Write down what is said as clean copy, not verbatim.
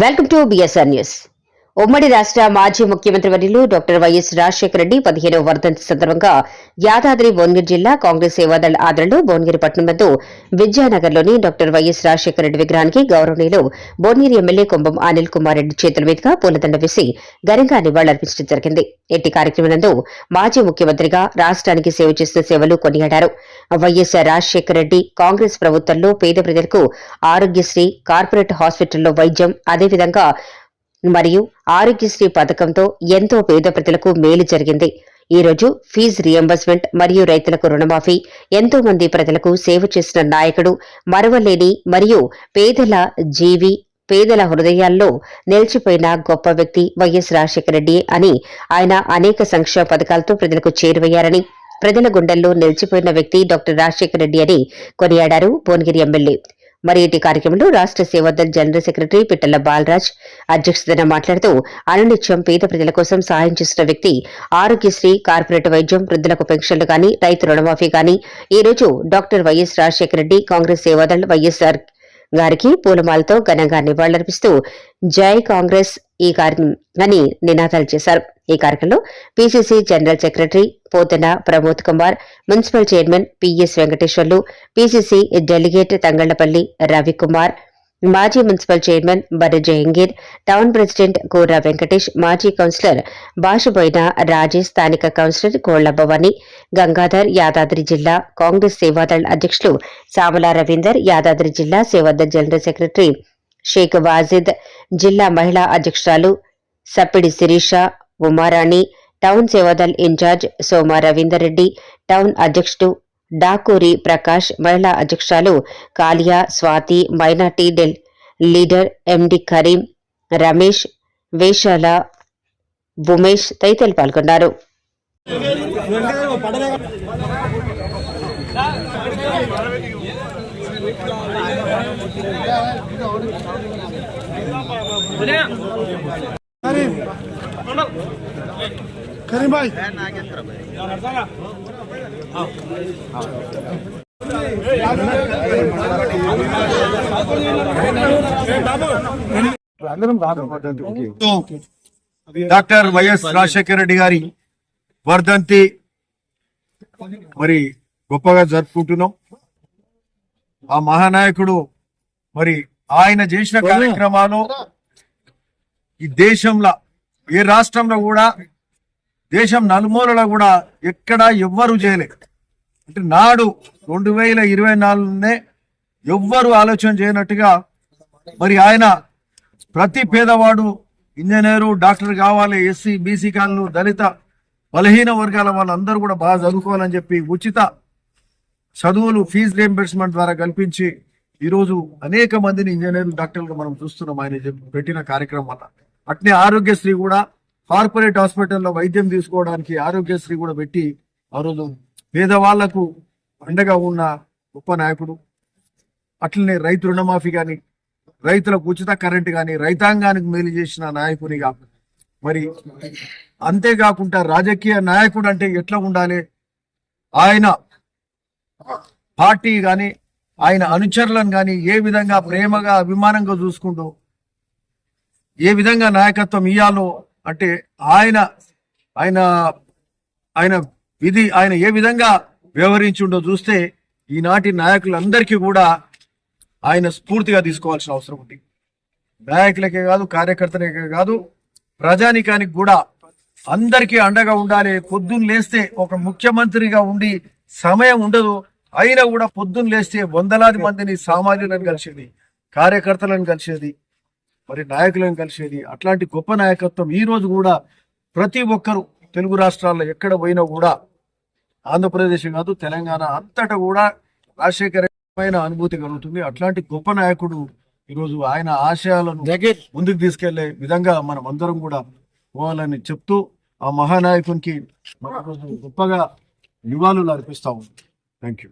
Welcome to BSR news. ఉమ్మడి రాష్ట్ర మాజీ ముఖ్యమంత్రి వర్యులు డాక్టర్ వైఎస్ రాజశేఖర రెడ్డి 15వ వర్ధంతి సందర్భంగా యాదాద్రి భువనగిరి జిల్లా కాంగ్రెస్ సేవాదళ ఆధ్వర్యంలో భువనగిరి పట్టణం వద్ద విద్యానగర్లోని డాక్టర్ వైఎస్ రాజశేఖర రెడ్డి విగ్రహానికి గౌరవనీయులు భువనగిరి ఎమ్మెల్యే కుంభం అనిల్ కుమార్ రెడ్డి చేతుల మీదుగా పూలదండ వేసి ఘనంగా నివాళులర్పించడం జరిగింది. ఇట్టి కార్యక్రమంలో మాజీ ముఖ్యమంత్రిగా రాష్ట్రానికి సేవ చేసిన సేవలు కొనియాడారు. వైఎస్ రాజశేఖర రెడ్డి కాంగ్రెస్ ప్రభుత్వంలో పేద ప్రజలకు ఆరోగ్యశ్రీ, కార్పొరేట్ హాస్పిటల్లో వైద్యం, అదేవిధంగా మరియు ఆరోగ్యశ్రీ పథకంతో ఎంతో పేద ప్రజలకు మేలు జరిగింది. ఈ రోజు ఫీజు రియంబర్స్మెంట్ మరియు రైతులకు రుణమాఫీ, ఎంతో మంది ప్రజలకు సేవ చేసిన నాయకుడు, మరవలేని మరియు పేదల జీవి, పేదల హృదయాల్లో నిలిచిపోయిన గొప్ప వ్యక్తి వైఎస్ రాజశేఖర రెడ్డి అని, ఆయన అనేక సంక్షేమ పథకాలతో ప్రజలకు చేరువయ్యారని, ప్రజల గుండెల్లో నిలిచిపోయిన వ్యక్తి డాక్టర్ రాజశేఖర రెడ్డి అని కొనియాడారు భువనగిరి ఎమ్మెల్యే. మరి ఇటు కార్యక్రమంలో రాష్ట్ర సేవాదళ్ జనరల్ సెక్రటరీ పిట్టల బాలరాజ్ అధ్యక్షతన మాట్లాడుతూ అనునిత్యం పేద ప్రజల కోసం సహాయం చేసిన వ్యక్తి, ఆరోగ్యశ్రీ, కార్పొరేట్ వైద్యం, వృద్ధులకు పెన్షన్లు గాని, రైతు రుణమాఫీ గాని ఈ రోజు డాక్టర్ వైఎస్ రాజశేఖర రెడ్డి కాంగ్రెస్ సేవాదళ్ వైఎస్ఆర్ గారికి పూలమాలతో ఘనంగా నివాళులర్పిస్తూ జై కాంగ్రెస్ ఈ అని నినాదాలు చేశారు. ఈ కార్యక్రమంలో PCC general secretary Pothana Pramod Kumar, municipal chairman P S Venkateswarlu, PCC delegate Thangallapalli Ravikumar, మాజీ municipal chairman Barre Jahangir, town president Korra Venkatesh, మాజీ కౌన్సిలర్ బాషబోయిన రాజేష్, స్థానిక కౌన్సిలర్ కోళ్ల భవాని, గంగాధర్, యాదాద్రి జిల్లా కాంగ్రెస్ సేవాదళ్ అధ్యక్షులు సామల రవీందర్, యాదాద్రి జిల్లా సేవాదళ్ జనరల్ సెక్రటరీ షేక్ వాజిద్, జిల్లా మహిళా అధ్యక్షురాలు సప్పిడి శిరీష, ఉమారాణి, టౌన్ సేవాదళ్ ఇన్ఛార్జ్ సోమ రవీందర్ రెడ్డి, టౌన్ అధ్యక్షుడు డాకూరి ప్రకాష్, మహిళా అధ్యక్షురాలు కాలియా స్వాతి, మైనార్టీ లీడర్ ఎండి కరీం, రమేష్, వేషాల ఉమేష్ తదితరులు పాల్గొన్నారు. करीम भाई డాక్టర్ వైఎస్ రాజశేఖర రెడ్డి గారి వర్ధంతి మరి గొప్పగా జరుపుకుంటున్నాం. ఆ మహానాయకుడు మరి ఆయన చేసిన కార్యక్రమాలు ఈ దేశంలో ఏ రాష్ట్రంలో కూడా, దేశం నలుమూలలో కూడా ఎక్కడా ఎవ్వరు చేయలేదు. అంటే నాడు 2024 ఎవ్వరు ఆలోచన చేయనట్టుగా మరి ఆయన ప్రతి పేదవాడు ఇంజనీరు, డాక్టర్ కావాలి, ఎస్సీ, బీసీ కాళ్ళు, దళిత, బలహీన వర్గాల వాళ్ళందరూ కూడా బాగా చదువుకోవాలని చెప్పి ఉచిత చదువులు ఫీజు రియంబర్స్మెంట్ ద్వారా కల్పించి ఈరోజు అనేక మందిని ఇంజనీర్లు, డాక్టర్లుగా మనం చూస్తున్నాం ఆయన పెట్టిన కార్యక్రమం వల్ల. అట్నే ఆరోగ్యశ్రీ కూడా, కార్పొరేట్ హాస్పిటల్లో వైద్యం తీసుకోవడానికి ఆరోగ్యశ్రీ కూడా పెట్టి ఆ రోజు పేదవాళ్లకు అండగా ఉన్న గొప్ప నాయకుడు. అట్లనే రైతు రుణమాఫీ కానీ, రైతులకు ఉచిత కరెంటు కానీ, రైతాంగానికి మేలు చేసిన నాయకునిగా, మరి అంతేకాకుండా రాజకీయ నాయకుడు అంటే ఎట్లా ఉండాలి, ఆయన పార్టీ కానీ ఆయన అనుచరులను కానీ ఏ విధంగా ప్రేమగా అభిమానంగా చూసుకుంటూ ఏ విధంగా నాయకత్వం ఇయ్యాలో, అంటే ఆయన ఆయన ఆయన విధి ఆయన ఏ విధంగా వ్యవహరించుండో చూస్తే ఈనాటి నాయకులందరికీ కూడా ఆయన స్ఫూర్తిగా తీసుకోవాల్సిన అవసరం ఉంది. నాయకులకే కాదు, కార్యకర్తలకే కాదు, ప్రజానికానికి కూడా అందరికీ అండగా ఉండాలి. పొద్దున్న లేస్తే ఒక ముఖ్యమంత్రిగా ఉండి సమయం ఉండదు, అయినా కూడా పొద్దున్న లేస్తే వందలాది మందిని సామాన్యులను కలిసేది, కార్యకర్తలను కలిసేది, మరి నాయకులను కలిసేది. అట్లాంటి గొప్ప నాయకత్వం ఈ రోజు కూడా ప్రతి ఒక్కరు తెలుగు రాష్ట్రాల్లో ఎక్కడ పోయినా కూడా, ఆంధ్రప్రదేశ్ కాదు తెలంగాణ అంతటా కూడా రాజశేఖరమైన అనుభూతి కలుగుతుంది. అట్లాంటి గొప్ప నాయకుడు ఈరోజు ఆయన ఆశయాలను ముందుకు తీసుకెళ్లే విధంగా మనం అందరం కూడా పోవాలని చెప్తూ ఆ మహానాయకునికి గొప్పగా నివాళులు అర్పిస్తా ఉంది. Thank you.